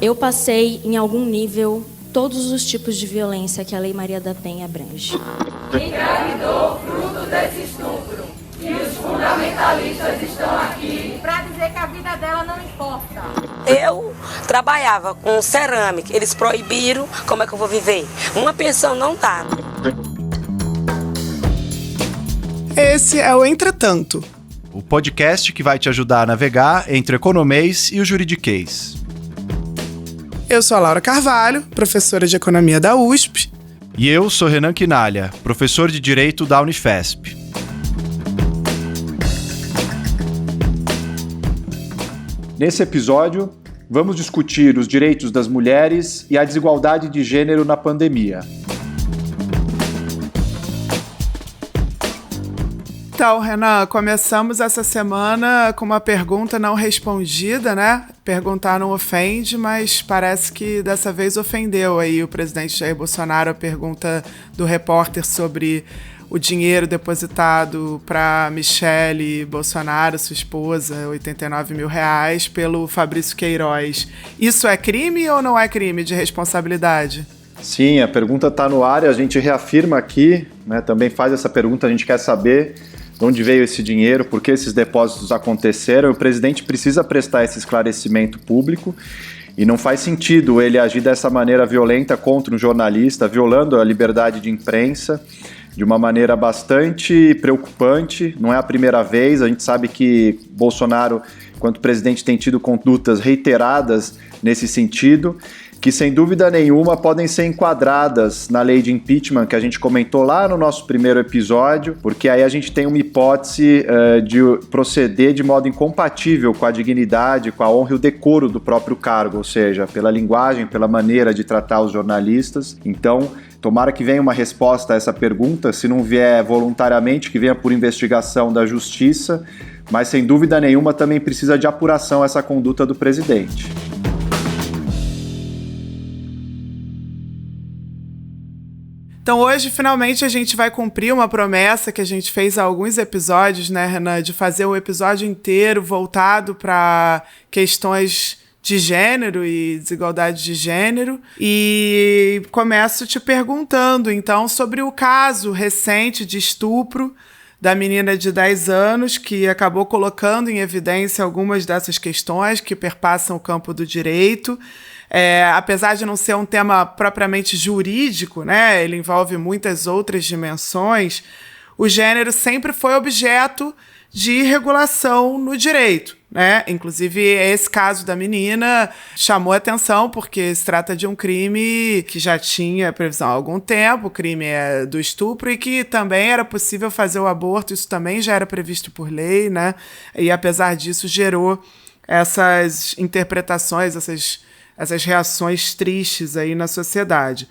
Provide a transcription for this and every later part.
Eu passei, em algum nível, todos os tipos de violência que a Lei Maria da Penha abrange. Engravidou fruto desse estupro. E os fundamentalistas estão aqui para dizer que a vida dela não importa. Eu trabalhava com cerâmica, eles proibiram, como é que eu vou viver? Uma pensão não dá. Esse é o Entretanto, o podcast que vai te ajudar a navegar entre o economês e o juridiquês. Eu sou a Laura Carvalho, professora de Economia da USP. E eu sou Renan Quinalha, professor de Direito da Unifesp. Nesse episódio, vamos discutir os direitos das mulheres e a desigualdade de gênero na pandemia. Então, Renan, começamos essa semana com uma pergunta não respondida, né? Perguntar não ofende, mas parece que dessa vez ofendeu aí o presidente Jair Bolsonaro a pergunta do repórter sobre o dinheiro depositado para Michele Bolsonaro, sua esposa, R$89 mil, pelo Fabrício Queiroz. Isso é crime ou não é crime de responsabilidade? Sim, a pergunta está no ar e a gente reafirma aqui, né, também faz essa pergunta, a gente quer saber de onde veio esse dinheiro, por que esses depósitos aconteceram. O presidente precisa prestar esse esclarecimento público e não faz sentido ele agir dessa maneira violenta contra um jornalista, violando a liberdade de imprensa, de uma maneira bastante preocupante. Não é a primeira vez, a gente sabe que Bolsonaro, enquanto presidente, tem tido condutas reiteradas nesse sentido, que sem dúvida nenhuma podem ser enquadradas na lei de impeachment que a gente comentou lá no nosso primeiro episódio, porque aí a gente tem uma hipótese de proceder de modo incompatível com a dignidade, com a honra e o decoro do próprio cargo, ou seja, pela linguagem, pela maneira de tratar os jornalistas. Então, tomara que venha uma resposta a essa pergunta, se não vier voluntariamente, que venha por investigação da justiça, mas sem dúvida nenhuma também precisa de apuração essa conduta do presidente. Então hoje, finalmente, a gente vai cumprir uma promessa que a gente fez há alguns episódios, né, Renan, de fazer o episódio inteiro voltado para questões de gênero e desigualdade de gênero. E começo te perguntando, então, sobre o caso recente de estupro da menina de 10 anos, que acabou colocando em evidência algumas dessas questões que perpassam o campo do direito. Apesar de não ser um tema propriamente jurídico, né, ele envolve muitas outras dimensões, o gênero sempre foi objeto de regulação no direito, né? Inclusive, esse caso da menina chamou atenção porque se trata de um crime que já tinha previsão há algum tempo, o crime é do estupro, e que também era possível fazer o aborto, isso também já era previsto por lei, né? E apesar disso gerou essas interpretações, essas reações tristes aí na sociedade.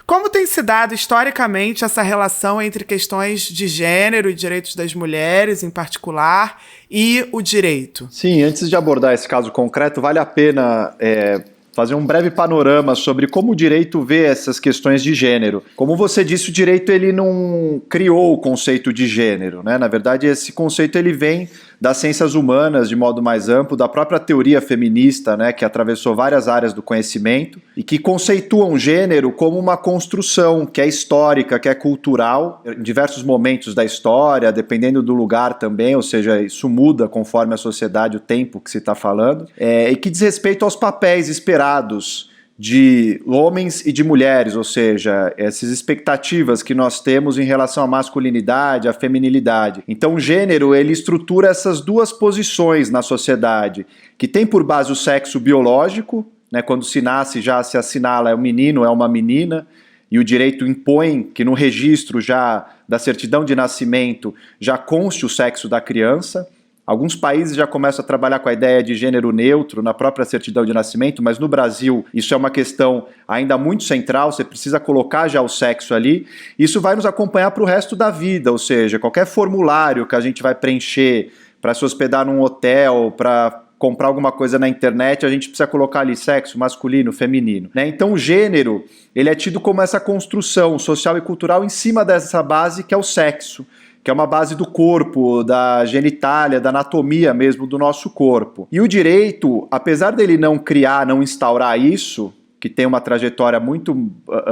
Como tem se dado historicamente essa relação entre questões de gênero e direitos das mulheres, em particular, e o direito? Sim, antes de abordar esse caso concreto, vale a pena fazer um breve panorama sobre como o direito vê essas questões de gênero. Como você disse, o direito ele não criou o conceito de gênero, né? Na verdade, esse conceito ele vem das ciências humanas de modo mais amplo, da própria teoria feminista, né, que atravessou várias áreas do conhecimento e que conceituam gênero como uma construção que é histórica, que é cultural, em diversos momentos da história, dependendo do lugar também, ou seja, isso muda conforme a sociedade, o tempo que se está falando, e que diz respeito aos papéis esperados de homens e de mulheres, ou seja, essas expectativas que nós temos em relação à masculinidade, à feminilidade. Então o gênero, ele estrutura essas duas posições na sociedade, que tem por base o sexo biológico, né, quando se nasce já se assinala é um menino, é uma menina, e o direito impõe que no registro já da certidão de nascimento já conste o sexo da criança. Alguns países já começam a trabalhar com a ideia de gênero neutro na própria certidão de nascimento, mas no Brasil isso é uma questão ainda muito central, você precisa colocar já o sexo ali. Isso vai nos acompanhar para o resto da vida, ou seja, qualquer formulário que a gente vai preencher para se hospedar num hotel, para comprar alguma coisa na internet, a gente precisa colocar ali sexo, masculino, feminino, né? Então o gênero, ele é tido como essa construção social e cultural em cima dessa base que é o sexo, que é uma base do corpo, da genitália, da anatomia mesmo do nosso corpo. E o direito, apesar dele não criar, não instaurar isso, que tem uma trajetória muito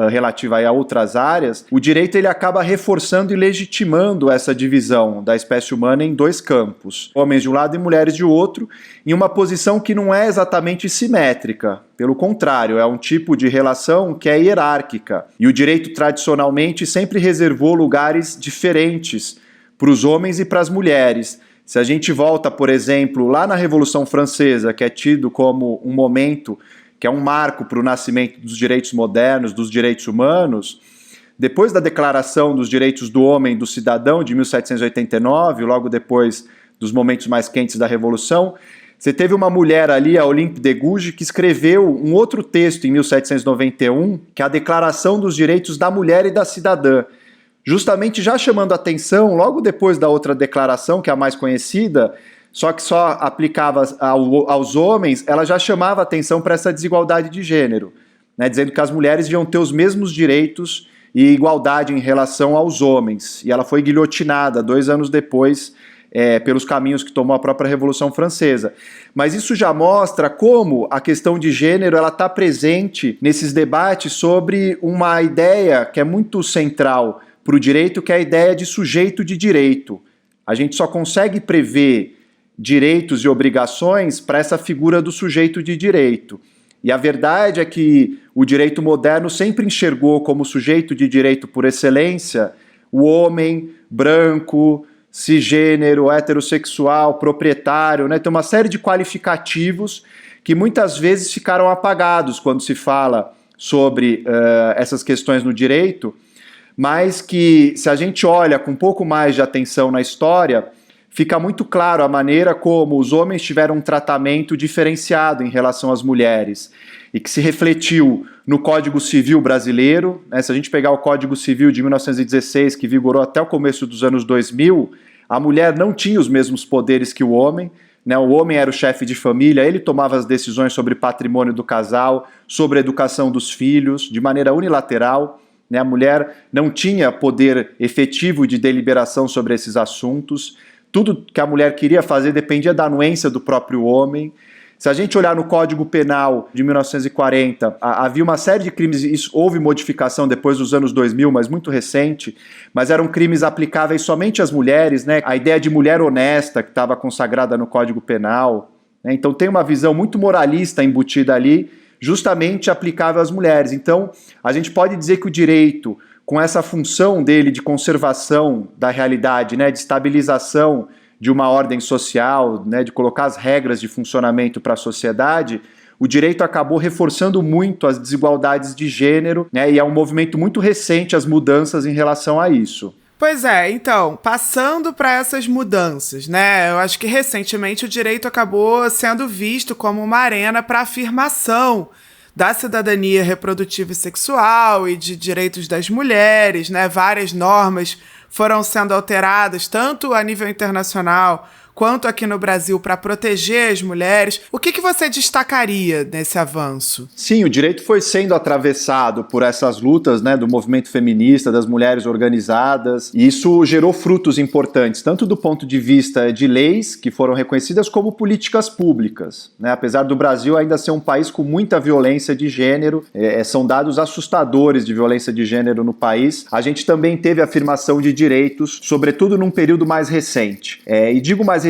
relativa a outras áreas, o direito ele acaba reforçando e legitimando essa divisão da espécie humana em dois campos, homens de um lado e mulheres de outro, em uma posição que não é exatamente simétrica. Pelo contrário, é um tipo de relação que é hierárquica. E o direito tradicionalmente sempre reservou lugares diferentes para os homens e para as mulheres. Se a gente volta, por exemplo, lá na Revolução Francesa, que é tido como um momento que é um marco para o nascimento dos direitos modernos, dos direitos humanos, depois da Declaração dos Direitos do Homem e do Cidadão, de 1789, logo depois dos momentos mais quentes da Revolução, você teve uma mulher ali, a Olympe de Gouges, que escreveu um outro texto em 1791, que é a Declaração dos Direitos da Mulher e da Cidadã, justamente já chamando atenção, logo depois da outra declaração, que é a mais conhecida, só que só aplicava aos homens, ela já chamava atenção para essa desigualdade de gênero, né, dizendo que as mulheres deviam ter os mesmos direitos e igualdade em relação aos homens. E ela foi guilhotinada 2 anos depois, pelos caminhos que tomou a própria Revolução Francesa. Mas isso já mostra como a questão de gênero está presente nesses debates sobre uma ideia que é muito central para o direito, que é a ideia de sujeito de direito. A gente só consegue prever direitos e obrigações para essa figura do sujeito de direito. E a verdade é que o direito moderno sempre enxergou como sujeito de direito por excelência o homem branco, cisgênero, heterossexual, proprietário, né? Tem uma série de qualificativos que muitas vezes ficaram apagados quando se fala sobre essas questões no direito, mas que, se a gente olha com um pouco mais de atenção na história, fica muito claro a maneira como os homens tiveram um tratamento diferenciado em relação às mulheres e que se refletiu no Código Civil brasileiro, né? Se a gente pegar o Código Civil de 1916, que vigorou até o começo dos anos 2000, a mulher não tinha os mesmos poderes que o homem, né? O homem era o chefe de família, ele tomava as decisões sobre patrimônio do casal, sobre a educação dos filhos, de maneira unilateral, né? A mulher não tinha poder efetivo de deliberação sobre esses assuntos. Tudo que a mulher queria fazer dependia da anuência do próprio homem. Se a gente olhar no Código Penal de 1940, havia uma série de crimes, isso, houve modificação depois dos anos 2000, mas muito recente, mas eram crimes aplicáveis somente às mulheres, né? A ideia de mulher honesta que estava consagrada no Código Penal, né? Então tem uma visão muito moralista embutida ali, justamente aplicável às mulheres. Então a gente pode dizer que o direito, com essa função dele de conservação da realidade, né, de estabilização de uma ordem social, né, de colocar as regras de funcionamento para a sociedade, o direito acabou reforçando muito as desigualdades de gênero, né, e é um movimento muito recente as mudanças em relação a isso. Pois é, então, passando para essas mudanças, né, eu acho que recentemente o direito acabou sendo visto como uma arena para afirmação da cidadania reprodutiva e sexual e de direitos das mulheres, né? Várias normas foram sendo alteradas, tanto a nível internacional quanto aqui no Brasil, para proteger as mulheres. O que você destacaria nesse avanço? Sim, o direito foi sendo atravessado por essas lutas, né, do movimento feminista, das mulheres organizadas, e isso gerou frutos importantes, tanto do ponto de vista de leis que foram reconhecidas, como políticas públicas, né? Apesar do Brasil ainda ser um país com muita violência de gênero, são dados assustadores de violência de gênero no país, a gente também teve afirmação de direitos, sobretudo num período mais recente. E digo mais recente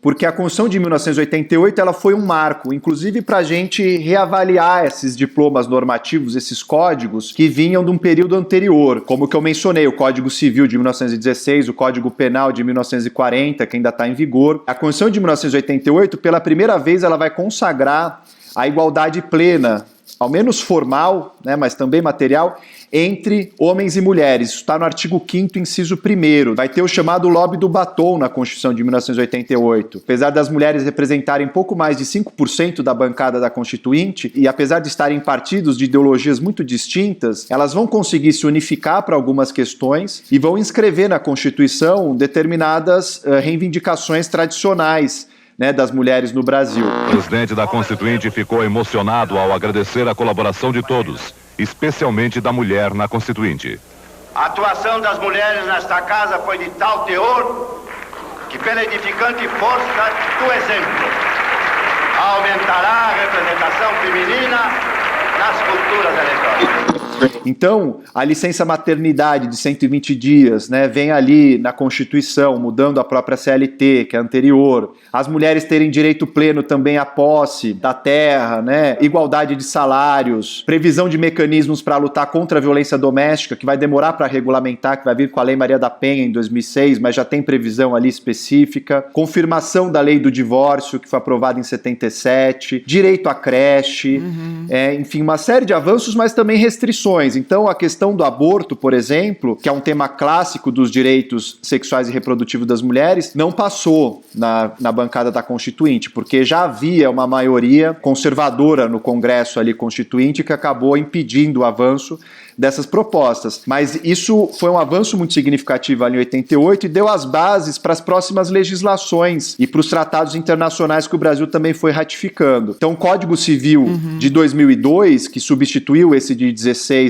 porque a Constituição de 1988 ela foi um marco, inclusive para a gente reavaliar esses diplomas normativos, esses códigos que vinham de um período anterior, como que eu mencionei, o Código Civil de 1916, o Código Penal de 1940, que ainda está em vigor. A Constituição de 1988, pela primeira vez, ela vai consagrar a igualdade plena, ao menos formal, né, mas também material, entre homens e mulheres. Isso está no artigo 5º, inciso 1º. Vai ter o chamado lobby do batom na Constituição de 1988. Apesar das mulheres representarem pouco mais de 5% da bancada da Constituinte, e apesar de estarem em partidos de ideologias muito distintas, elas vão conseguir se unificar para algumas questões e vão inscrever na Constituição determinadas reivindicações tradicionais, né, das mulheres no Brasil. O presidente da Constituinte ficou emocionado ao agradecer a colaboração de todos, especialmente da mulher na Constituinte. A atuação das mulheres nesta casa foi de tal teor que, pela edificante força do exemplo, aumentará a representação feminina nas futuras eleições. Então, a licença maternidade de 120 dias, né, vem ali na Constituição, mudando a própria CLT, que é anterior. As mulheres terem direito pleno também à posse da terra, né, igualdade de salários, previsão de mecanismos para lutar contra a violência doméstica, que vai demorar para regulamentar, que vai vir com a Lei Maria da Penha em 2006, mas já tem previsão ali específica. Confirmação da lei do divórcio, que foi aprovada em 77. Direito à creche, enfim, uma série de avanços, mas também restrições. Então, a questão do aborto, por exemplo, que é um tema clássico dos direitos sexuais e reprodutivos das mulheres, não passou na bancada da Constituinte, porque já havia uma maioria conservadora no Congresso ali Constituinte que acabou impedindo o avanço dessas propostas. Mas isso foi um avanço muito significativo ali em 88 e deu as bases para as próximas legislações e para os tratados internacionais que o Brasil também foi ratificando. Então, o Código Civil de 2002, que substituiu esse de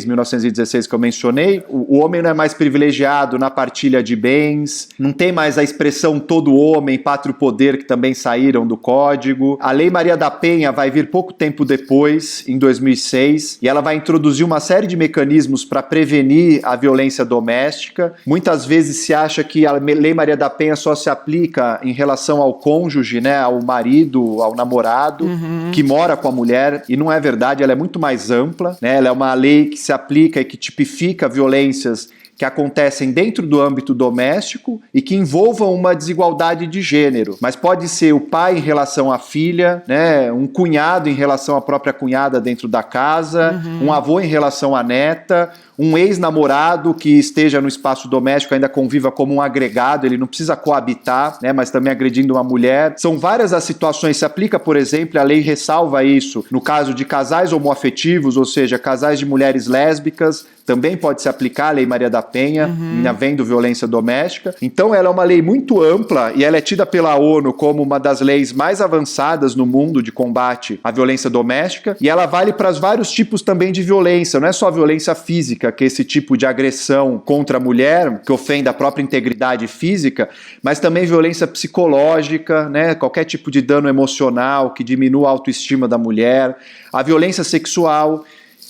1916 que eu mencionei, o homem não é mais privilegiado na partilha de bens, não tem mais a expressão todo homem, pátrio poder, que também saíram do Código. A Lei Maria da Penha vai vir pouco tempo depois, em 2006, e ela vai introduzir uma série de mecanismos para prevenir a violência doméstica. Muitas vezes se acha que a Lei Maria da Penha só se aplica em relação ao cônjuge, né, ao marido, ao namorado, que mora com a mulher, e não é verdade, ela é muito mais ampla, né, ela é uma lei que se aplica e que tipifica violências que acontecem dentro do âmbito doméstico e que envolvam uma desigualdade de gênero. Mas pode ser o pai em relação à filha, né, um cunhado em relação à própria cunhada dentro da casa, um avô em relação à neta, um ex-namorado que esteja no espaço doméstico ainda conviva como um agregado, ele não precisa coabitar, né, mas também agredindo uma mulher. São várias as situações, se aplica, por exemplo, a lei ressalva isso no caso de casais homoafetivos, ou seja, casais de mulheres lésbicas, também pode se aplicar a Lei Maria da Penha, havendo violência doméstica. Então ela é uma lei muito ampla e ela é tida pela ONU como uma das leis mais avançadas no mundo de combate à violência doméstica, e ela vale para os vários tipos também de violência, não é só a violência física, que é esse tipo de agressão contra a mulher, que ofende a própria integridade física, mas também violência psicológica, né, qualquer tipo de dano emocional que diminua a autoestima da mulher, a violência sexual.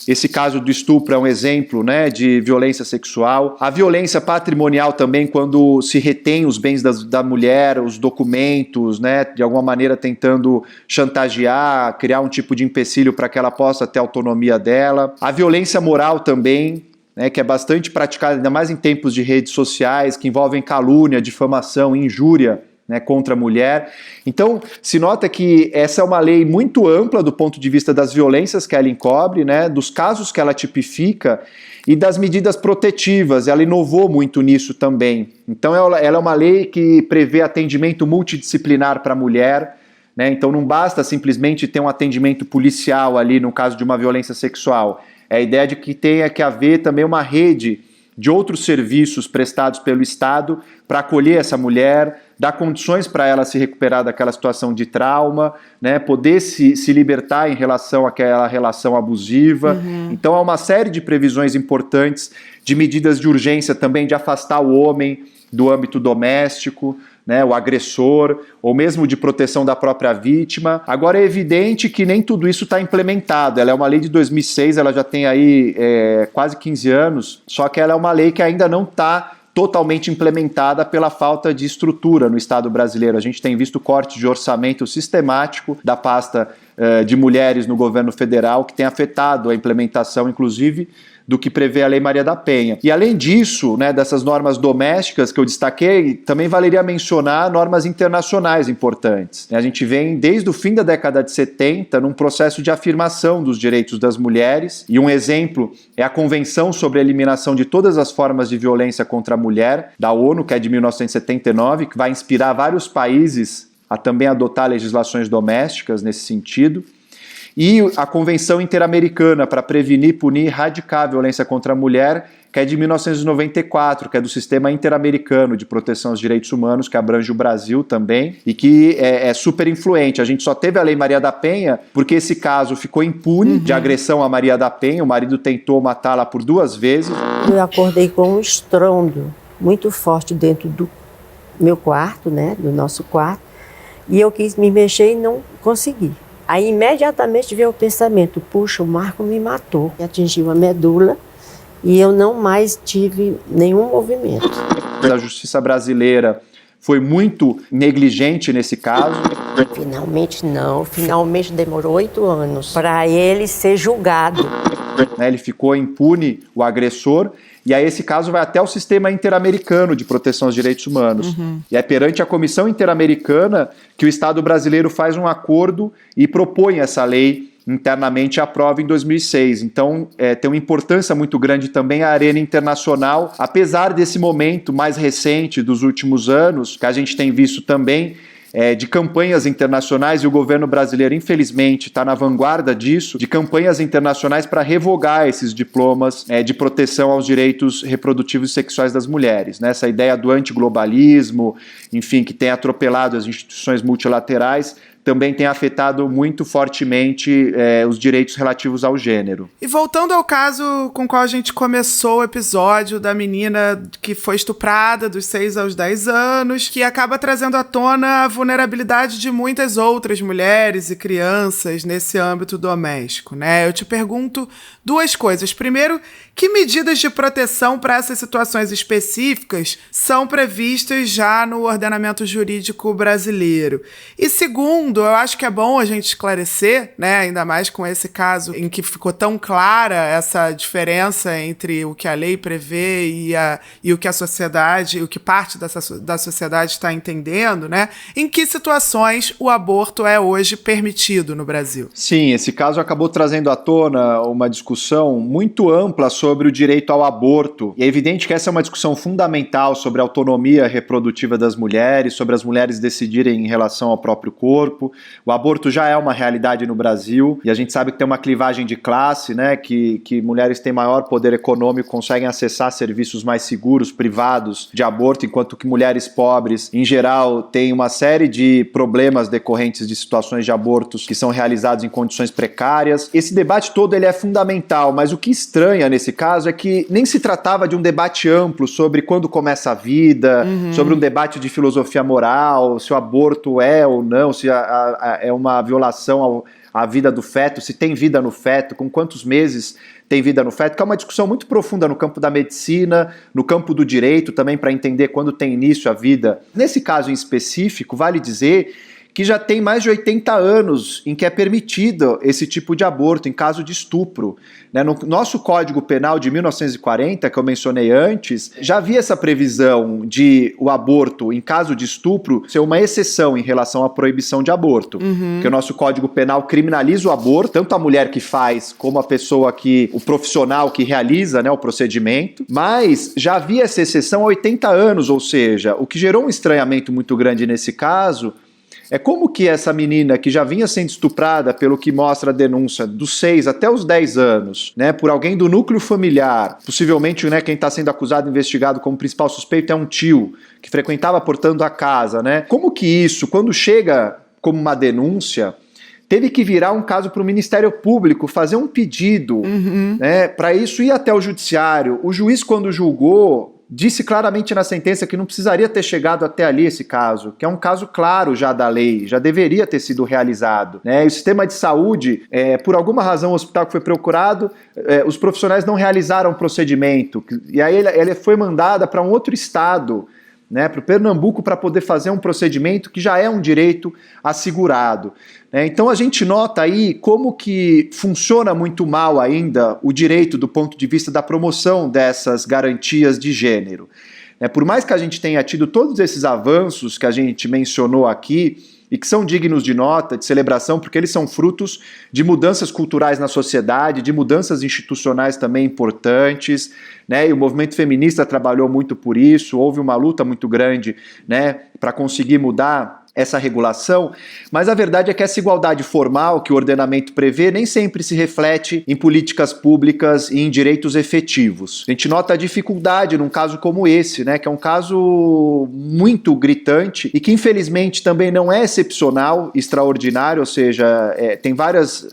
Esse caso do estupro é um exemplo, né, de violência sexual. A violência patrimonial também, quando se retém os bens da mulher, os documentos, né, de alguma maneira tentando chantagear, criar um tipo de empecilho para que ela possa ter a autonomia dela. A violência moral também, né, que é bastante praticada, ainda mais em tempos de redes sociais, que envolvem calúnia, difamação, injúria, né, contra a mulher. Então, se nota que essa é uma lei muito ampla do ponto de vista das violências que ela encobre, né, dos casos que ela tipifica e das medidas protetivas. Ela inovou muito nisso também. Então, ela é uma lei que prevê atendimento multidisciplinar para a mulher, né, então não basta simplesmente ter um atendimento policial ali no caso de uma violência sexual. É a ideia de que tenha que haver também uma rede de outros serviços prestados pelo Estado para acolher essa mulher, dar condições para ela se recuperar daquela situação de trauma, né, poder se libertar em relação àquela relação abusiva. Então há uma série de previsões importantes, de medidas de urgência também de afastar o homem do âmbito doméstico, né, o agressor, ou mesmo de proteção da própria vítima. Agora é evidente que nem tudo isso está implementado. Ela é uma lei de 2006, ela já tem aí quase 15 anos, só que ela é uma lei que ainda não está totalmente implementada pela falta de estrutura no Estado brasileiro. A gente tem visto corte de orçamento sistemático da pasta de mulheres no governo federal, que tem afetado a implementação, inclusive, do que prevê a Lei Maria da Penha. E além disso, né, dessas normas domésticas que eu destaquei, também valeria mencionar normas internacionais importantes. A gente vem desde o fim da década de 70 num processo de afirmação dos direitos das mulheres, e um exemplo é a Convenção sobre a Eliminação de Todas as Formas de Violência contra a Mulher, da ONU, que é de 1979, que vai inspirar vários países a também adotar legislações domésticas nesse sentido. e a Convenção Interamericana para Prevenir e Punir e Erradicar a Violência contra a Mulher, que é de 1994, que é do Sistema Interamericano de Proteção aos Direitos Humanos, que abrange o Brasil também, e que é super influente. A gente só teve a Lei Maria da Penha porque esse caso ficou impune de agressão a Maria da Penha, o marido tentou matá-la por 2 vezes. Eu acordei com um estrondo muito forte dentro do meu quarto, né, do nosso quarto, e eu quis me mexer e não consegui. Aí imediatamente veio o pensamento, puxa, o Marco me matou, atingiu a medula, e eu não mais tive nenhum movimento. A justiça brasileira foi muito negligente nesse caso. Finalmente não, finalmente demorou 8 anos para ele ser julgado. Ele ficou impune, o agressor, e aí esse caso vai até o Sistema Interamericano de Proteção aos Direitos Humanos. E é perante a Comissão Interamericana que o Estado brasileiro faz um acordo e propõe essa lei internamente aprova em 2006. Então, tem uma importância muito grande também a arena internacional, apesar desse momento mais recente dos últimos anos, que a gente tem visto também, de campanhas internacionais, e o governo brasileiro, infelizmente, está na vanguarda disso, de campanhas internacionais para revogar esses diplomas de proteção aos direitos reprodutivos e sexuais das mulheres. Né? Essa ideia do antiglobalismo, enfim, que tem atropelado as instituições multilaterais, também tem afetado muito fortemente os direitos relativos ao gênero. E voltando ao caso com o qual a gente começou o episódio da menina que foi estuprada dos 6 aos 10 anos, que acaba trazendo à tona a vulnerabilidade de muitas outras mulheres e crianças nesse âmbito doméstico, né? Eu te pergunto 2 coisas. Primeiro, que medidas de proteção para essas situações específicas são previstas já no ordenamento jurídico brasileiro? E segundo, eu acho que é bom a gente esclarecer, né, ainda mais com esse caso em que ficou tão clara essa diferença entre o que a lei prevê e o que a sociedade, o que parte da sociedade está entendendo, né? Em que situações o aborto é hoje permitido no Brasil? Sim, esse caso acabou trazendo à tona uma discussão muito ampla sobre o direito ao aborto. E é evidente que essa é uma discussão fundamental sobre a autonomia reprodutiva das mulheres, sobre as mulheres decidirem em relação ao próprio corpo. O aborto já é uma realidade no Brasil e a gente sabe que tem uma clivagem de classe, né, que mulheres têm maior poder econômico, conseguem acessar serviços mais seguros, privados de aborto, enquanto que mulheres pobres, em geral, têm uma série de problemas decorrentes de situações de abortos que são realizados em condições precárias. Esse debate todo ele é fundamental, mas o que estranha nesse caso é que nem se tratava de um debate amplo sobre quando começa a vida, sobre um debate de filosofia moral, se o aborto é ou não, se é uma violação à vida do feto, se tem vida no feto, com quantos meses tem vida no feto, que é uma discussão muito profunda no campo da medicina, no campo do direito também, para entender quando tem início a vida. Nesse caso em específico, vale dizer que já tem mais de 80 anos em que é permitido esse tipo de aborto, em caso de estupro. Né? No nosso Código Penal de 1940, que eu mencionei antes, já havia essa previsão de o aborto, em caso de estupro, ser uma exceção em relação à proibição de aborto. Porque o nosso Código Penal criminaliza o aborto, tanto a mulher que faz, como a pessoa o profissional que realiza, né, o procedimento, mas já havia essa exceção há 80 anos, ou seja, o que gerou um estranhamento muito grande nesse caso é como que essa menina que já vinha sendo estuprada, pelo que mostra a denúncia, dos 6 até os 10 anos, né, por alguém do núcleo familiar, possivelmente, né, quem está sendo acusado, investigado como principal suspeito é um tio que frequentava, portanto, a casa, né? Como que isso, quando chega como uma denúncia, teve que virar um caso para o Ministério Público fazer um pedido, né, para isso ir até o judiciário. O juiz, quando julgou, disse claramente na sentença que não precisaria ter chegado até ali esse caso, que é um caso claro já da lei, já deveria ter sido realizado. Né? E o sistema de saúde, por alguma razão o hospital que foi procurado, os profissionais não realizaram o procedimento, e aí ele foi mandada para um outro estado, né, para o Pernambuco, para poder fazer um procedimento que já é um direito assegurado. Então a gente nota aí como que funciona muito mal ainda o direito do ponto de vista da promoção dessas garantias de gênero. Por mais que a gente tenha tido todos esses avanços que a gente mencionou aqui, e que são dignos de nota, de celebração, porque eles são frutos de mudanças culturais na sociedade, de mudanças institucionais também importantes, né? E o movimento feminista trabalhou muito por isso, houve uma luta muito grande, né, para conseguir mudar essa regulação, mas a verdade é que essa igualdade formal que o ordenamento prevê nem sempre se reflete em políticas públicas e em direitos efetivos. A gente nota a dificuldade num caso como esse, né, que é um caso muito gritante e que infelizmente também não é excepcional, extraordinário, ou seja, tem vários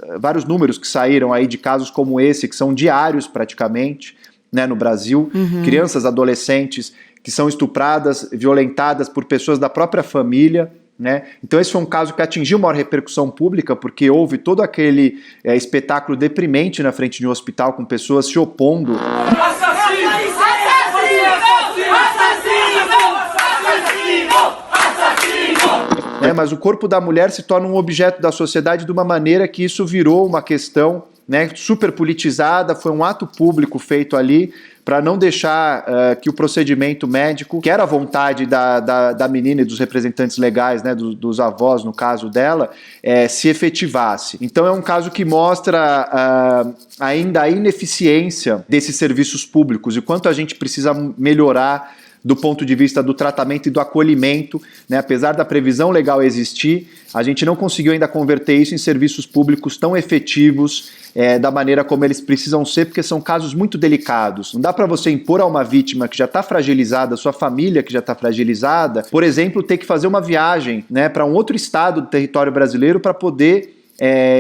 números que saíram aí de casos como esse, que são diários praticamente, né, no Brasil, crianças, adolescentes que são estupradas, violentadas por pessoas da própria família, né? Então esse foi um caso que atingiu maior repercussão pública porque houve todo aquele espetáculo deprimente na frente de um hospital com pessoas se opondo. Assassino! Mas o corpo da mulher se torna um objeto da sociedade de uma maneira que isso virou uma questão, né, super politizada, foi um ato público feito ali para não deixar que o procedimento médico, que era a vontade da menina e dos representantes legais, né, dos avós, no caso dela, se efetivasse. Então é um caso que mostra ainda a ineficiência desses serviços públicos e quanto a gente precisa melhorar do ponto de vista do tratamento e do acolhimento, né? Apesar da previsão legal existir, a gente não conseguiu ainda converter isso em serviços públicos tão efetivos da maneira como eles precisam ser, porque são casos muito delicados. Não dá para você impor a uma vítima que já está fragilizada, sua família que já está fragilizada, por exemplo, ter que fazer uma viagem, né, para um outro estado do território brasileiro para poder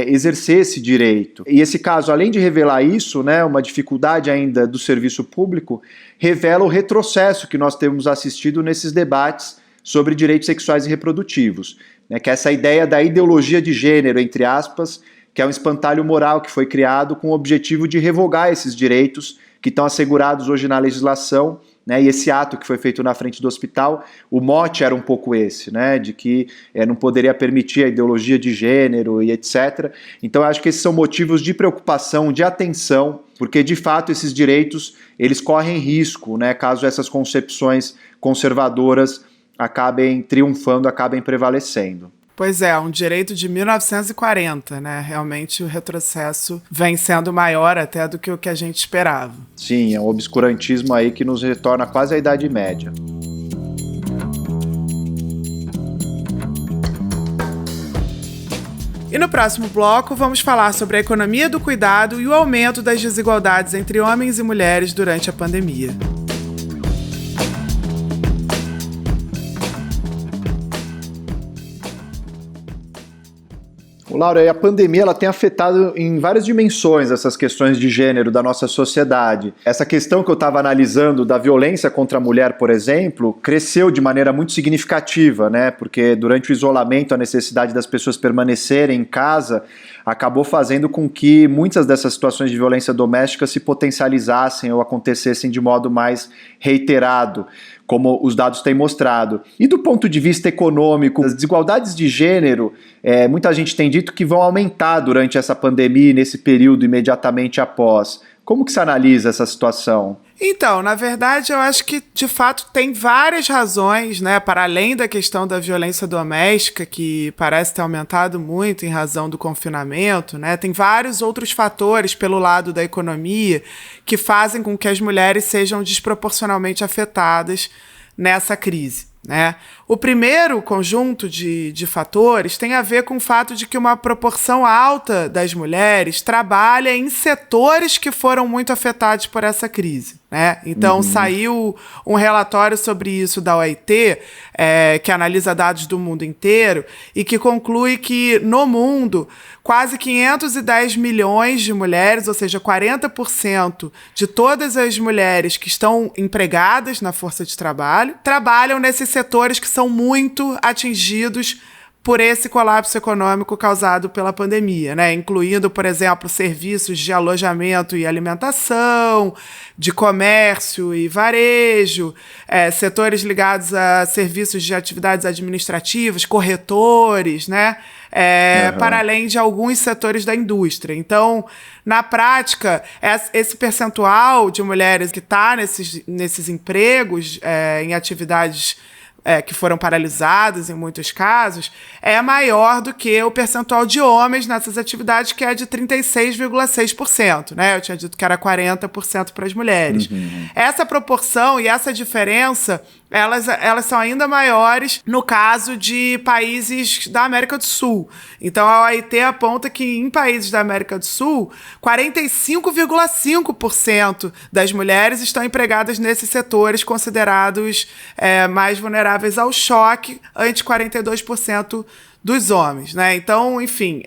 exercer esse direito. E esse caso, além de revelar isso, né, uma dificuldade ainda do serviço público, revela o retrocesso que nós temos assistido nesses debates sobre direitos sexuais e reprodutivos, né, que é essa ideia da ideologia de gênero, entre aspas, que é um espantalho moral que foi criado com o objetivo de revogar esses direitos que estão assegurados hoje na legislação, né, e esse ato que foi feito na frente do hospital, o mote era um pouco esse, né, de que não poderia permitir a ideologia de gênero e etc. Então eu acho que esses são motivos de preocupação, de atenção, porque de fato esses direitos eles correm risco, né, caso essas concepções conservadoras acabem triunfando, acabem prevalecendo. Pois é, um direito de 1940, né? Realmente o retrocesso vem sendo maior até do que o que a gente esperava. Sim, é um obscurantismo aí que nos retorna quase à Idade Média. E no próximo bloco vamos falar sobre a economia do cuidado e o aumento das desigualdades entre homens e mulheres durante a pandemia. Laura, a pandemia ela tem afetado em várias dimensões essas questões de gênero da nossa sociedade. Essa questão que eu estava analisando da violência contra a mulher, por exemplo, cresceu de maneira muito significativa, né? Porque durante o isolamento, a necessidade das pessoas permanecerem em casa acabou fazendo com que muitas dessas situações de violência doméstica se potencializassem ou acontecessem de modo mais reiterado, como os dados têm mostrado. E do ponto de vista econômico, as desigualdades de gênero, muita gente tem dito que vão aumentar durante essa pandemia e nesse período imediatamente após. Como que se analisa essa situação? Então, na verdade, eu acho que, de fato, tem várias razões, né, para além da questão da violência doméstica, que parece ter aumentado muito em razão do confinamento, né, tem vários outros fatores pelo lado da economia que fazem com que as mulheres sejam desproporcionalmente afetadas nessa crise, né? O primeiro conjunto de fatores tem a ver com o fato de que uma proporção alta das mulheres trabalha em setores que foram muito afetados por essa crise, né? Então, saiu um relatório sobre isso da OIT, que analisa dados do mundo inteiro e que conclui que, no mundo, quase 510 milhões de mulheres, ou seja, 40% de todas as mulheres que estão empregadas na força de trabalho, trabalham nesses setores que são muito atingidos por esse colapso econômico causado pela pandemia, né? Incluindo, por exemplo, serviços de alojamento e alimentação, de comércio e varejo, setores ligados a serviços de atividades administrativas, corretores, né? Para além de alguns setores da indústria. Então, na prática, esse percentual de mulheres que está nesses empregos, em atividades que foram paralisadas em muitos casos, é maior do que o percentual de homens nessas atividades, que é de 36,6%, né? Eu tinha dito que era 40% para as mulheres. Essa proporção e essa diferença elas são ainda maiores no caso de países da América do Sul. Então, a OIT aponta que em países da América do Sul, 45,5% das mulheres estão empregadas nesses setores considerados mais vulneráveis ao choque, ante 42% dos homens, né? Então, enfim,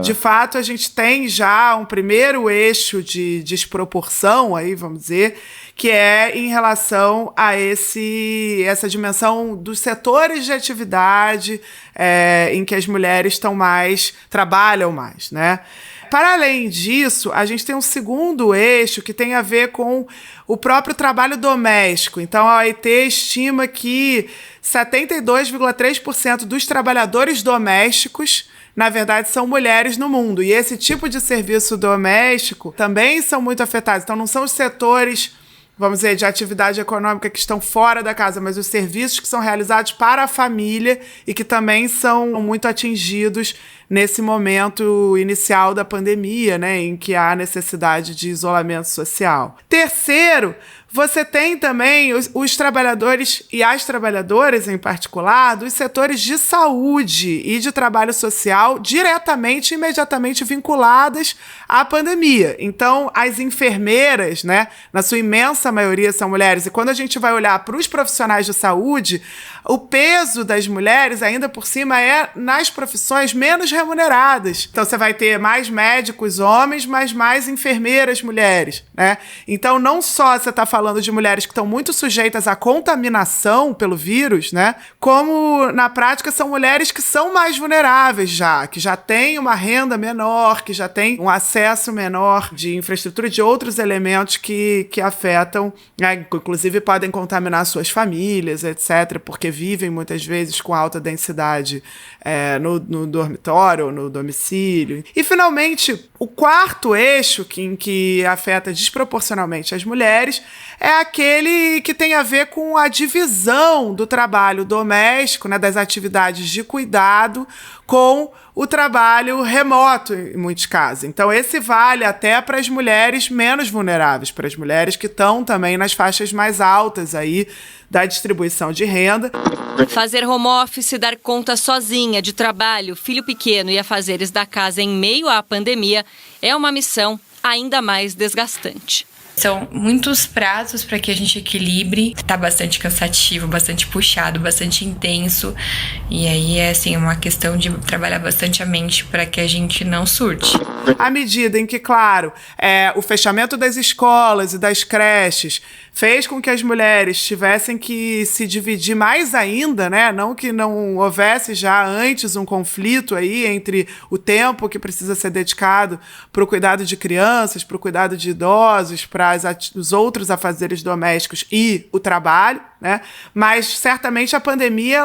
de fato, a gente tem já um primeiro eixo de desproporção, aí, vamos dizer, que é em relação a essa dimensão dos setores de atividade em que as mulheres trabalham mais, né? Para além disso, a gente tem um segundo eixo que tem a ver com o próprio trabalho doméstico. Então, a OIT estima que 72,3% dos trabalhadores domésticos, na verdade, são mulheres no mundo. E esse tipo de serviço doméstico também são muito afetados. Então, não são os setores, vamos dizer, de atividade econômica que estão fora da casa, mas os serviços que são realizados para a família e que também são muito atingidos nesse momento inicial da pandemia, né, em que há necessidade de isolamento social. Terceiro, você tem também os trabalhadores e as trabalhadoras, em particular, dos setores de saúde e de trabalho social diretamente e imediatamente vinculadas à pandemia. Então, as enfermeiras, né, na sua imensa maioria são mulheres, e quando a gente vai olhar para os profissionais de saúde, o peso das mulheres, ainda por cima, é nas profissões menos remuneradas. Então, você vai ter mais médicos homens, mas mais enfermeiras mulheres, né? Então, não só você está falando de mulheres que estão muito sujeitas à contaminação pelo vírus, né? Como, na prática, são mulheres que são mais vulneráveis que já têm uma renda menor, que já têm um acesso menor de infraestrutura e de outros elementos que afetam, né? Inclusive podem contaminar suas famílias, etc., porque vivem muitas vezes com alta densidade no dormitório ou no domicílio. E, finalmente, o quarto eixo em que afeta desproporcionalmente as mulheres é aquele que tem a ver com a divisão do trabalho doméstico, né, das atividades de cuidado, com o trabalho remoto, em muitos casos. Então, esse vale até para as mulheres menos vulneráveis, para as mulheres que estão também nas faixas mais altas aí da distribuição de renda. Fazer home office, dar conta sozinha de trabalho, filho pequeno e afazeres da casa em meio à pandemia é uma missão ainda mais desgastante. São muitos pratos para que a gente equilibre. Tá bastante cansativo, bastante puxado, bastante intenso. E aí é assim, uma questão de trabalhar bastante a mente para que a gente não surte. À medida em que, claro, o fechamento das escolas e das creches fez com que as mulheres tivessem que se dividir mais ainda, né? Não que não houvesse já antes um conflito aí entre o tempo que precisa ser dedicado para o cuidado de crianças, para o cuidado de idosos, para os outros afazeres domésticos e o trabalho, né? Mas certamente a pandemia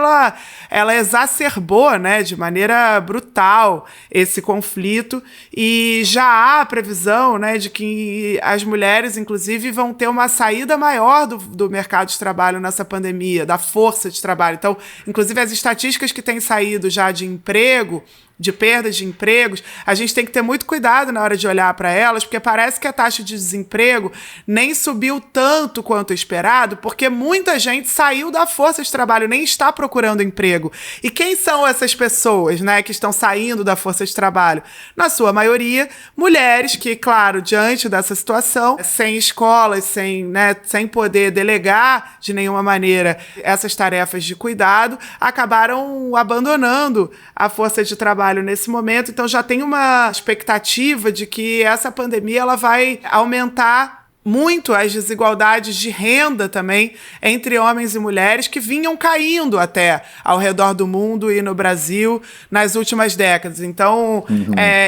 ela exacerbou, né, de maneira brutal esse conflito, e já há previsão, né, de que as mulheres, inclusive, vão ter uma saída maior do mercado de trabalho nessa pandemia, da força de trabalho. Então, inclusive, as estatísticas que têm saído já de emprego, de perdas de empregos, a gente tem que ter muito cuidado na hora de olhar para elas, porque parece que a taxa de desemprego nem subiu tanto quanto esperado, porque muita gente saiu da força de trabalho, nem está procurando emprego. E quem são essas pessoas, né, que estão saindo da força de trabalho? Na sua maioria, mulheres que, claro, diante dessa situação, sem escolas, sem poder delegar de nenhuma maneira essas tarefas de cuidado, acabaram abandonando a força de trabalho nesse momento. Então já tem uma expectativa de que essa pandemia ela vai aumentar muito as desigualdades de renda também entre homens e mulheres que vinham caindo até ao redor do mundo e no Brasil nas últimas décadas. Então,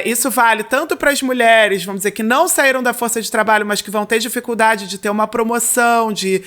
isso vale tanto para as mulheres, vamos dizer, que não saíram da força de trabalho, mas que vão ter dificuldade de ter uma promoção, de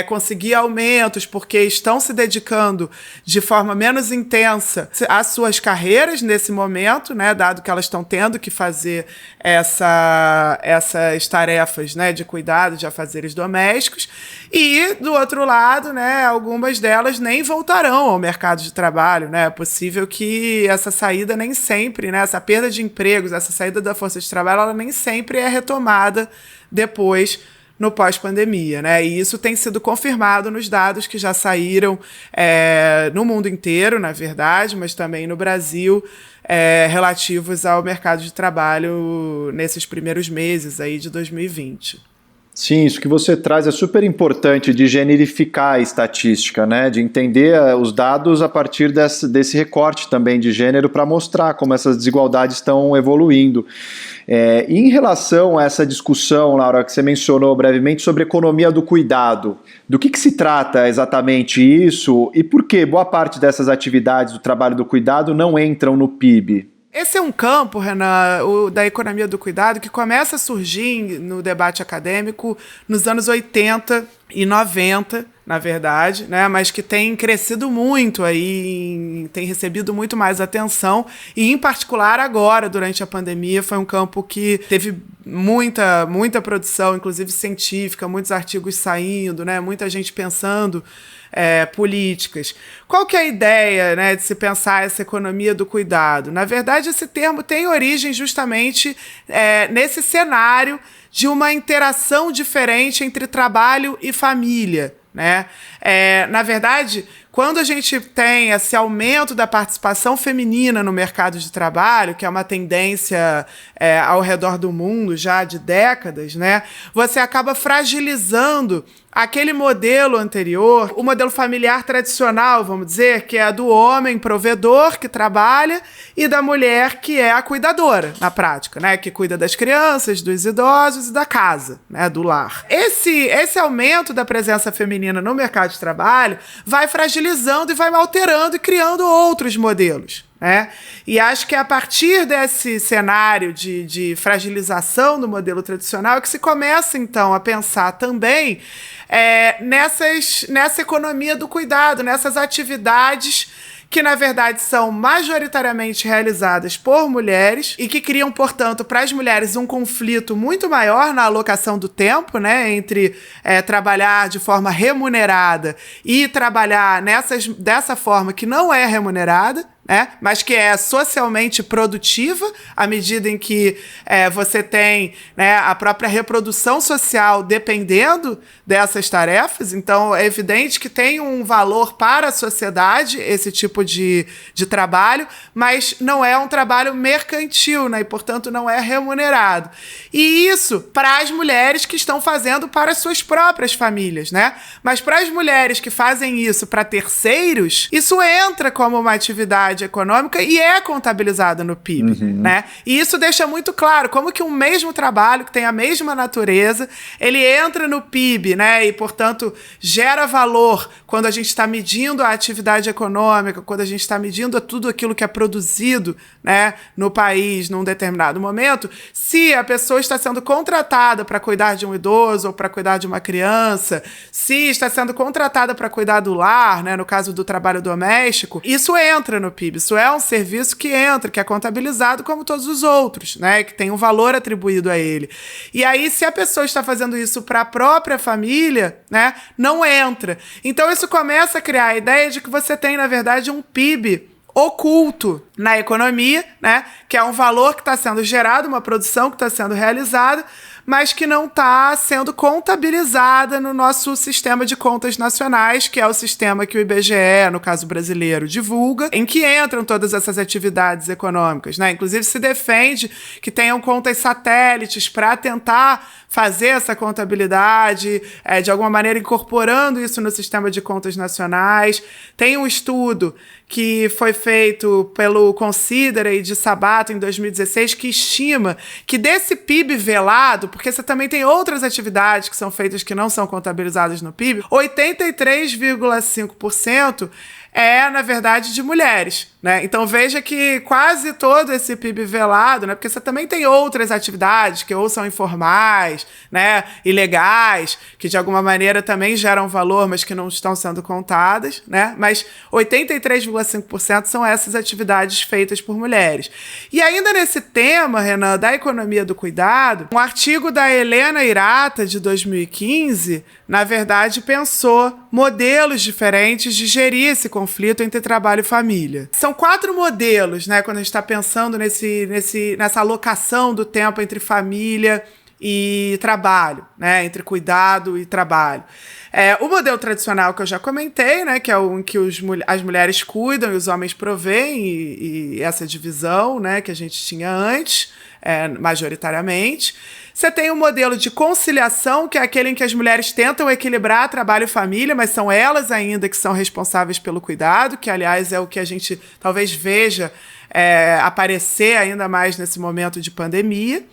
conseguir aumentos, porque estão se dedicando de forma menos intensa às suas carreiras nesse momento, né, dado que elas estão tendo que fazer essas tarefas, né, de cuidado, de afazeres domésticos, e, do outro lado, né, algumas delas nem voltarão ao mercado de trabalho, né? É possível que essa saída nem sempre, né, essa perda de empregos, essa saída da força de trabalho, ela nem sempre é retomada depois no pós-pandemia, né? E isso tem sido confirmado nos dados que já saíram no mundo inteiro, na verdade, mas também no Brasil, relativos ao mercado de trabalho nesses primeiros meses aí de 2020. Sim, isso que você traz é super importante de generificar a estatística, né? De entender os dados a partir desse recorte também de gênero para mostrar como essas desigualdades estão evoluindo. Em relação a essa discussão, Laura, que você mencionou brevemente sobre economia do cuidado, do que se trata exatamente isso e por que boa parte dessas atividades do trabalho do cuidado não entram no PIB? Esse é um campo, Renan, da economia do cuidado, que começa a surgir no debate acadêmico nos anos 80 e 90, na verdade, né? Mas que tem crescido muito aí, tem recebido muito mais atenção, e em particular agora, durante a pandemia, foi um campo que teve muita produção, inclusive científica, muitos artigos saindo, né? Muita gente pensando políticas. Qual que é a ideia, né, de se pensar essa economia do cuidado? Na verdade, esse termo tem origem justamente nesse cenário de uma interação diferente entre trabalho e família, né? Na verdade, quando a gente tem esse aumento da participação feminina no mercado de trabalho, que é uma tendência ao redor do mundo já de décadas, né, você acaba fragilizando aquele modelo anterior, o modelo familiar tradicional, vamos dizer, que é a do homem provedor, que trabalha, e da mulher, que é a cuidadora, na prática, né? Que cuida das crianças, dos idosos e da casa, né? Do lar. Esse aumento da presença feminina no mercado de trabalho vai fragilizando e vai alterando e criando outros modelos, né? E acho que é a partir desse cenário de fragilização do modelo tradicional que se começa, então, a pensar também nessa economia do cuidado, nessas atividades que, na verdade, são majoritariamente realizadas por mulheres e que criam, portanto, para as mulheres um conflito muito maior na alocação do tempo, né, entre trabalhar de forma remunerada e trabalhar dessa forma que não é remunerada, né, mas que é socialmente produtiva, à medida em que você tem, né, a própria reprodução social dependendo dessas tarefas. Então, é evidente que tem um valor para a sociedade esse tipo de trabalho, mas não é um trabalho mercantil, né, e, portanto, não é remunerado. E isso para as mulheres que estão fazendo para as suas próprias famílias, né? Mas para as mulheres que fazem isso para terceiros, isso entra como uma atividade econômica e é contabilizado no PIB, né? E isso deixa muito claro como que um mesmo trabalho, que tem a mesma natureza, ele entra no PIB, né? E, portanto, gera valor quando a gente está medindo a atividade econômica, quando a gente está medindo tudo aquilo que é produzido, né, no país num determinado momento, se a pessoa está sendo contratada para cuidar de um idoso ou para cuidar de uma criança, se está sendo contratada para cuidar do lar, né, no caso do trabalho doméstico, isso entra no PIB. Isso é um serviço que entra, que é contabilizado como todos os outros, né, que tem um valor atribuído a ele. E aí, se a pessoa está fazendo isso para a própria família, né, não entra. Então, isso começa a criar a ideia de que você tem, na verdade, um PIB oculto na economia, né, que é um valor que está sendo gerado, uma produção que está sendo realizada, mas que não está sendo contabilizada no nosso sistema de contas nacionais, que é o sistema que o IBGE, no caso brasileiro, divulga, em que entram todas essas atividades econômicas, né? Inclusive se defende que tenham contas satélites para tentar fazer essa contabilidade, de alguma maneira incorporando isso no sistema de contas nacionais. Tem um estudo que foi feito pelo Considera e de Sabato em 2016, que estima que desse PIB velado, porque você também tem outras atividades que são feitas que não são contabilizadas no PIB, 83,5% na verdade, de mulheres, né? Então veja que quase todo esse PIB velado, né? Porque você também tem outras atividades que ou são informais, né? Ilegais, que de alguma maneira também geram valor, mas que não estão sendo contadas, né? Mas 83,5% são essas atividades feitas por mulheres. E ainda nesse tema, Renan, da economia do cuidado, um artigo da Helena Hirata, de 2015, na verdade, pensou modelos diferentes de gerir esse conflito entre trabalho e família. São 4 modelos, né, quando a gente está pensando nessa alocação do tempo entre família e trabalho, né? Entre cuidado e trabalho. O modelo tradicional que eu já comentei, né? Que é o em que as mulheres cuidam e os homens provêem, e essa divisão, né? Que a gente tinha antes, majoritariamente. Você tem o modelo de conciliação, que é aquele em que as mulheres tentam equilibrar trabalho e família, mas são elas ainda que são responsáveis pelo cuidado, que, aliás, é o que a gente talvez veja aparecer ainda mais nesse momento de pandemia.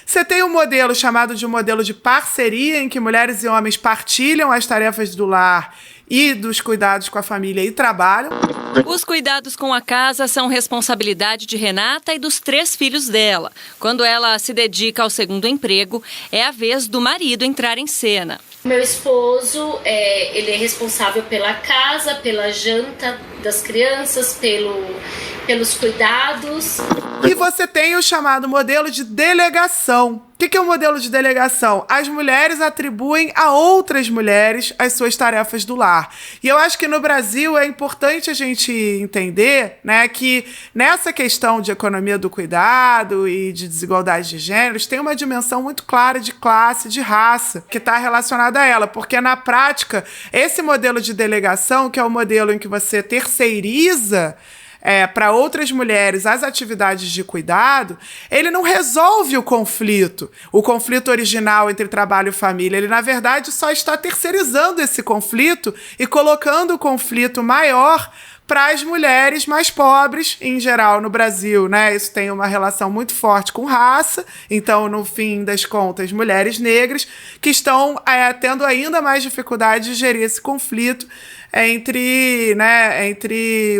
Você tem um modelo chamado de um modelo de parceria, em que mulheres e homens partilham as tarefas do lar e dos cuidados com a família e trabalham. Os cuidados com a casa são responsabilidade de Renata e dos 3 filhos dela. Quando ela se dedica ao segundo emprego, é a vez do marido entrar em cena. Meu esposo, ele é responsável pela casa, pela janta das crianças, pelos cuidados. E você tem o chamado modelo de delegação. O que é o modelo de delegação? As mulheres atribuem a outras mulheres as suas tarefas do lar. E eu acho que no Brasil é importante a gente entender, né, que nessa questão de economia do cuidado e de desigualdade de gêneros tem uma dimensão muito clara de classe, de raça, que está relacionada a ela. Porque na prática, esse modelo de delegação, que é o modelo em que você terceiriza para outras mulheres as atividades de cuidado, ele não resolve o conflito original entre trabalho e família. Ele, na verdade, só está terceirizando esse conflito e colocando o conflito maior para as mulheres mais pobres, em geral, no Brasil, né? Isso tem uma relação muito forte com raça. Então, no fim das contas, mulheres negras que estão tendo ainda mais dificuldade de gerir esse conflito entre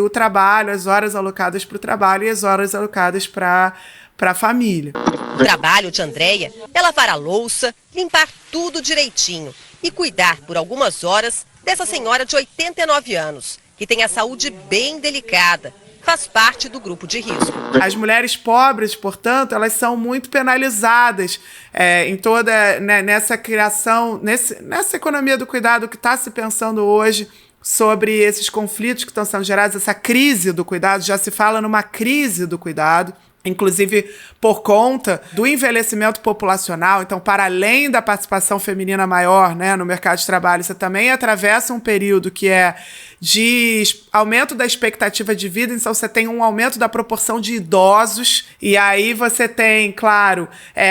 o trabalho, as horas alocadas para o trabalho e as horas alocadas para a família. O trabalho de Andréia é lavar a louça, limpar tudo direitinho e cuidar por algumas horas dessa senhora de 89 anos, que tem a saúde bem delicada. Faz parte do grupo de risco. As mulheres pobres, portanto, elas são muito penalizadas em toda nessa criação, nessa economia do cuidado que está se pensando hoje sobre esses conflitos que estão sendo gerados, essa crise do cuidado. Já se fala numa crise do cuidado, inclusive por conta do envelhecimento populacional. Então, para além da participação feminina maior, né, no mercado de trabalho, você também atravessa um período que é de aumento da expectativa de vida. Então, você tem um aumento da proporção de idosos, e aí você tem, claro,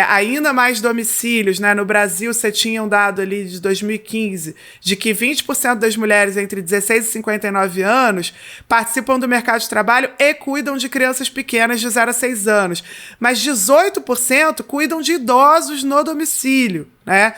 ainda mais domicílios, né? No Brasil, você tinha um dado ali de 2015 de que 20% das mulheres entre 16 e 59 anos participam do mercado de trabalho e cuidam de crianças pequenas de 0 a 6 anos. Mas 18% cuidam de idosos no domicílio, né?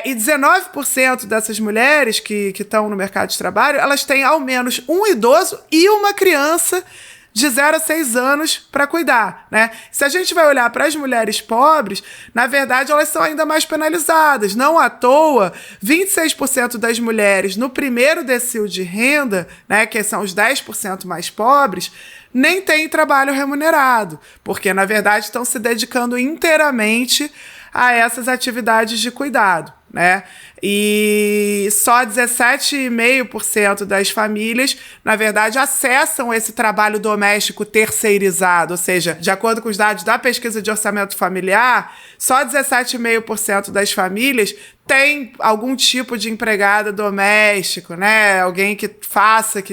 E 19% dessas mulheres que estão no mercado de trabalho, elas têm ao menos um idoso e uma criança de 0 a 6 anos para cuidar, né? Se a gente vai olhar para as mulheres pobres, na verdade elas são ainda mais penalizadas. Não à toa, 26% das mulheres no primeiro decil de renda, né, que são os 10% mais pobres, nem têm trabalho remunerado, porque na verdade estão se dedicando inteiramente a essas atividades de cuidado, né? E só 17,5% das famílias, na verdade, acessam esse trabalho doméstico terceirizado, ou seja, de acordo com os dados da pesquisa de orçamento familiar, só 17,5% das famílias tem algum tipo de empregada doméstico, né? Alguém que faça,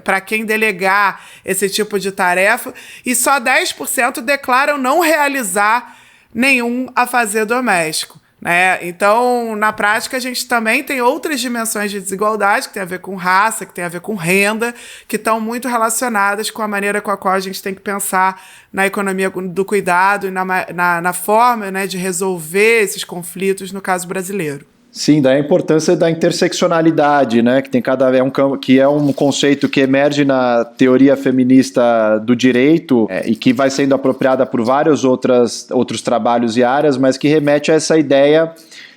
para quem delegar esse tipo de tarefa, e só 10% declaram não realizar nenhum afazer doméstico, né? Então, na prática, a gente também tem outras dimensões de desigualdade, que tem a ver com raça, que tem a ver com renda, que estão muito relacionadas com a maneira com a qual a gente tem que pensar na economia do cuidado e na forma, né, de resolver esses conflitos no caso brasileiro. Sim, daí a importância da interseccionalidade, né, que é um conceito que emerge na teoria feminista do direito e que vai sendo apropriada por vários outros trabalhos e áreas, mas que remete a essa ideia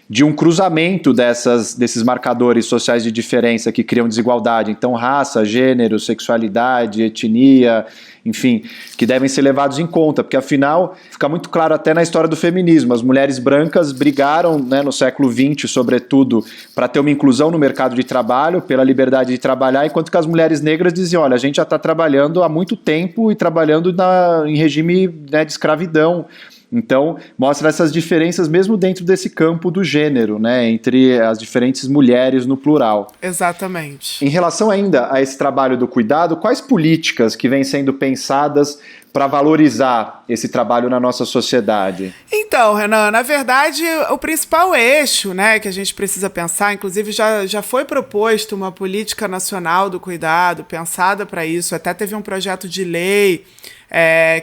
de um cruzamento desses marcadores sociais de diferença que criam desigualdade. Então, raça, gênero, sexualidade, etnia, enfim, que devem ser levados em conta, porque afinal fica muito claro até na história do feminismo, as mulheres brancas brigaram, né, no século XX, sobretudo, para ter uma inclusão no mercado de trabalho, pela liberdade de trabalhar, enquanto que as mulheres negras diziam, olha, a gente já está trabalhando há muito tempo e trabalhando em regime, né, de escravidão. Então, mostra essas diferenças mesmo dentro desse campo do gênero, né, entre as diferentes mulheres no plural. Exatamente. Em relação ainda a esse trabalho do cuidado, quais políticas que vêm sendo pensadas para valorizar esse trabalho na nossa sociedade? Então, Renan, na verdade, o principal eixo, né, que a gente precisa pensar, inclusive já foi proposto uma política nacional do cuidado, pensada para isso, até teve um projeto de lei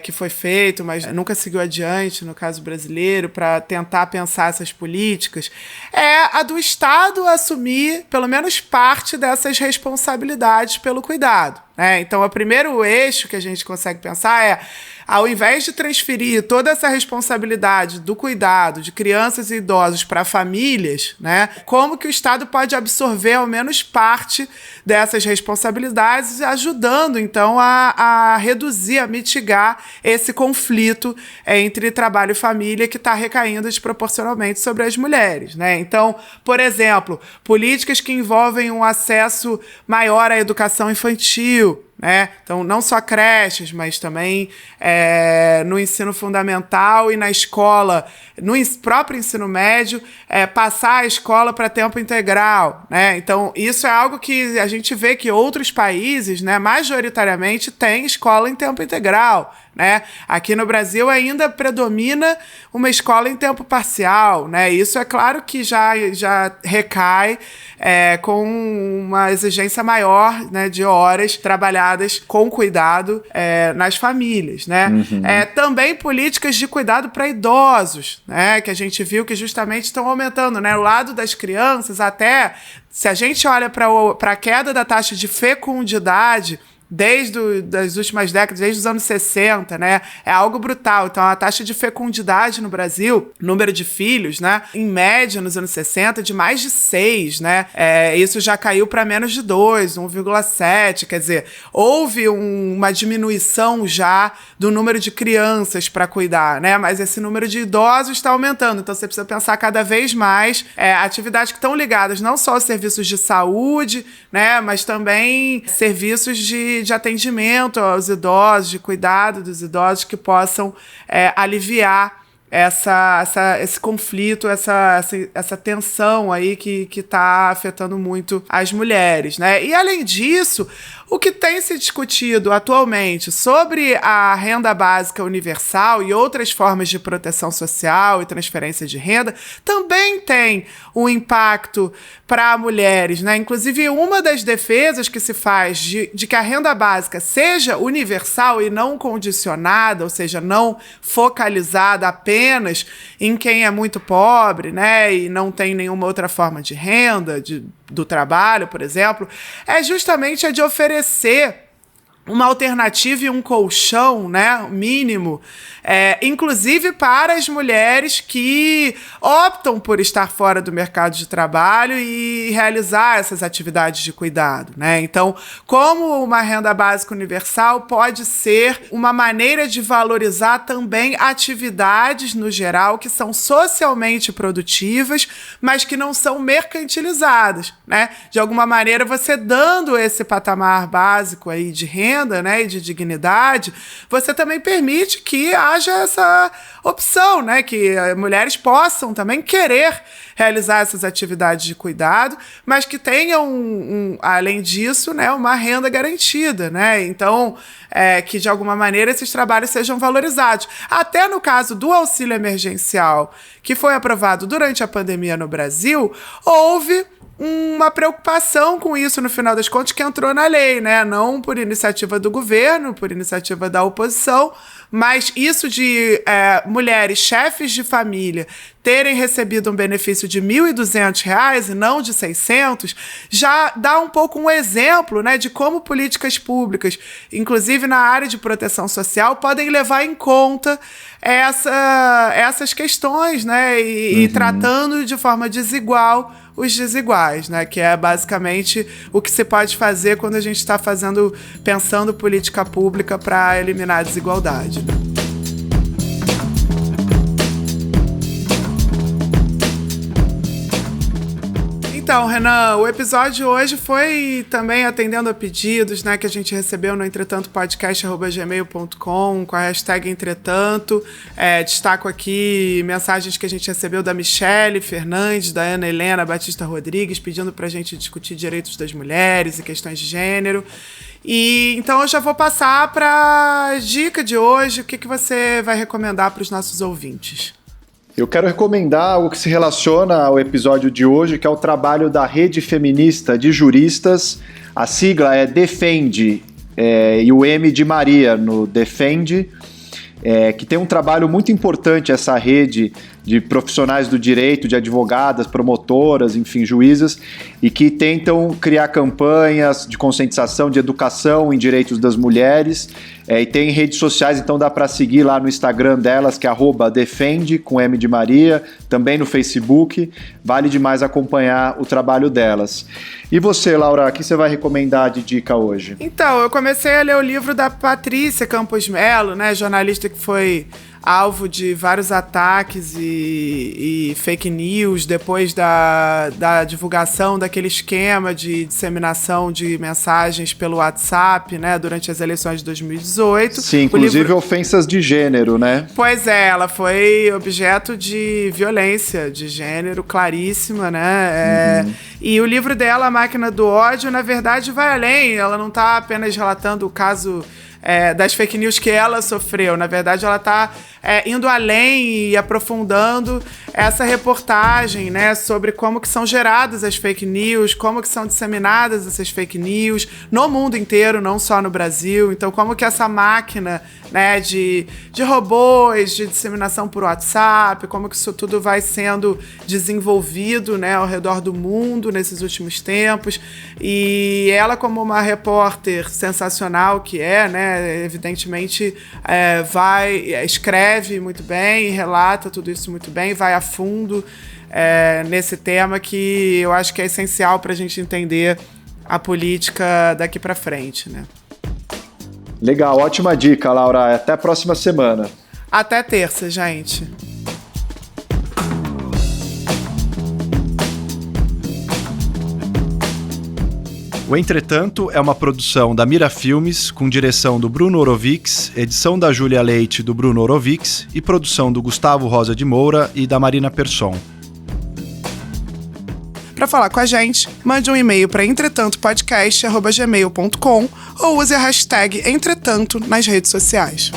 que foi feito, mas nunca seguiu adiante, no caso brasileiro, para tentar pensar essas políticas, é a do Estado assumir pelo menos parte dessas responsabilidades pelo cuidado, né? Então, o primeiro eixo que a gente consegue pensar é, ao invés de transferir toda essa responsabilidade do cuidado de crianças e idosos para famílias, né, como que o Estado pode absorver ao menos parte dessas responsabilidades, ajudando, então, a reduzir, a mitigar esse conflito entre trabalho e família que está recaindo desproporcionalmente sobre as mulheres, né? Então, por exemplo, políticas que envolvem um acesso maior à educação infantil, né? Então, não só creches, mas também no ensino fundamental e na escola, no próprio ensino médio, passar a escola para tempo integral, né? Então, isso é algo que a gente vê que outros países, né, majoritariamente têm escola em tempo integral, né? Aqui no Brasil ainda predomina uma escola em tempo parcial, né? Isso é claro que já recai com uma exigência maior, né, de horas trabalhadas com cuidado nas famílias, né? Uhum. Também políticas de cuidado para idosos, né, que a gente viu que justamente estão aumentando, né? O lado das crianças, até se a gente olha para a queda da taxa de fecundidade desde das últimas décadas, desde os anos 60, né? É algo brutal. Então, a taxa de fecundidade no Brasil, número de filhos, né? Em média, nos anos 60, de mais de 6, né? Isso já caiu para menos de 2, 1,7. Quer dizer, houve uma diminuição já do número de crianças para cuidar, né? Mas esse número de idosos está aumentando. Então, você precisa pensar cada vez mais atividades que estão ligadas não só aos serviços de saúde, né? Mas também serviços de atendimento aos idosos, de cuidado dos idosos, que possam aliviar esse conflito, essa tensão aí que está afetando muito as mulheres, né? E, além disso, o que tem se discutido atualmente sobre a renda básica universal e outras formas de proteção social e transferência de renda também tem um impacto para mulheres, né? Inclusive, uma das defesas que se faz de que a renda básica seja universal e não condicionada, ou seja, não focalizada apenas em quem é muito pobre, né, e não tem nenhuma outra forma de renda, do trabalho, por exemplo, é justamente a de oferecer uma alternativa e um colchão, né, mínimo, inclusive para as mulheres que optam por estar fora do mercado de trabalho e realizar essas atividades de cuidado, né? Então, como uma renda básica universal pode ser uma maneira de valorizar também atividades, no geral, que são socialmente produtivas, mas que não são mercantilizadas, né? De alguma maneira, você dando esse patamar básico aí de renda, né, e de dignidade, você também permite que haja essa opção, né, que mulheres possam também querer realizar essas atividades de cuidado, mas que tenham, além disso, né, uma renda garantida, né? Então, que de alguma maneira esses trabalhos sejam valorizados. Até no caso do auxílio emergencial, que foi aprovado durante a pandemia no Brasil, houve uma preocupação com isso, no final das contas, que entrou na lei, né? Não por iniciativa do governo, por iniciativa da oposição, mas isso de mulheres, chefes de família, terem recebido um benefício de R$ 1.200 e não de 600, já dá um pouco um exemplo, né, de como políticas públicas, inclusive na área de proteção social, podem levar em conta essas questões, né, e tratando de forma desigual os desiguais, né, que é basicamente o que se pode fazer quando a gente está pensando política pública para eliminar a desigualdade, né? Então, Renan, o episódio de hoje foi também atendendo a pedidos, né, que a gente recebeu no entretantopodcast@gmail.com com a hashtag Entretanto. Destaco aqui mensagens que a gente recebeu da Michele Fernandes, da Ana Helena Batista Rodrigues, pedindo pra gente discutir direitos das mulheres e questões de gênero. E então eu já vou passar para a dica de hoje. O que você vai recomendar para os nossos ouvintes? Eu quero recomendar algo que se relaciona ao episódio de hoje, que é o trabalho da Rede Feminista de Juristas. A sigla é Defende, e o M de Maria no Defende, que tem um trabalho muito importante, essa rede de profissionais do direito, de advogadas, promotoras, enfim, juízas, e que tentam criar campanhas de conscientização, de educação em direitos das mulheres, e tem redes sociais, então dá para seguir lá no Instagram delas, que é @defende, com M de Maria, também no Facebook, vale demais acompanhar o trabalho delas. E você, Laura, o que você vai recomendar de dica hoje? Então, eu comecei a ler o livro da Patrícia Campos Melo, né, jornalista que foi alvo de vários ataques e fake news depois da divulgação daquele esquema de disseminação de mensagens pelo WhatsApp, né, durante as eleições de 2018. Sim, inclusive ofensas de gênero, né? Pois é, ela foi objeto de violência de gênero claríssima, né? E o livro dela, A Máquina do Ódio, na verdade vai além, ela não está apenas relatando o caso das fake news que ela sofreu. Na verdade, ela está indo além e aprofundando essa reportagem, né, sobre como que são geradas as fake news, como que são disseminadas essas fake news no mundo inteiro, não só no Brasil. Então, como que essa máquina, né, de robôs, de disseminação por WhatsApp, como que isso tudo vai sendo desenvolvido, né, ao redor do mundo nesses últimos tempos. E ela, como uma repórter sensacional que né, evidentemente escreve muito bem, relata tudo isso muito bem, vai a fundo nesse tema que eu acho que é essencial para a gente entender a política daqui para frente, né? Legal, ótima dica, Laura. Até a próxima semana. Até terça, gente. O Entretanto é uma produção da Mira Filmes, com direção do Bruno Orovics, edição da Júlia Leite do Bruno Orovics e produção do Gustavo Rosa de Moura e da Marina Persson. Para falar com a gente, mande um e-mail para entretantopodcast@gmail.com ou use a hashtag Entretanto nas redes sociais.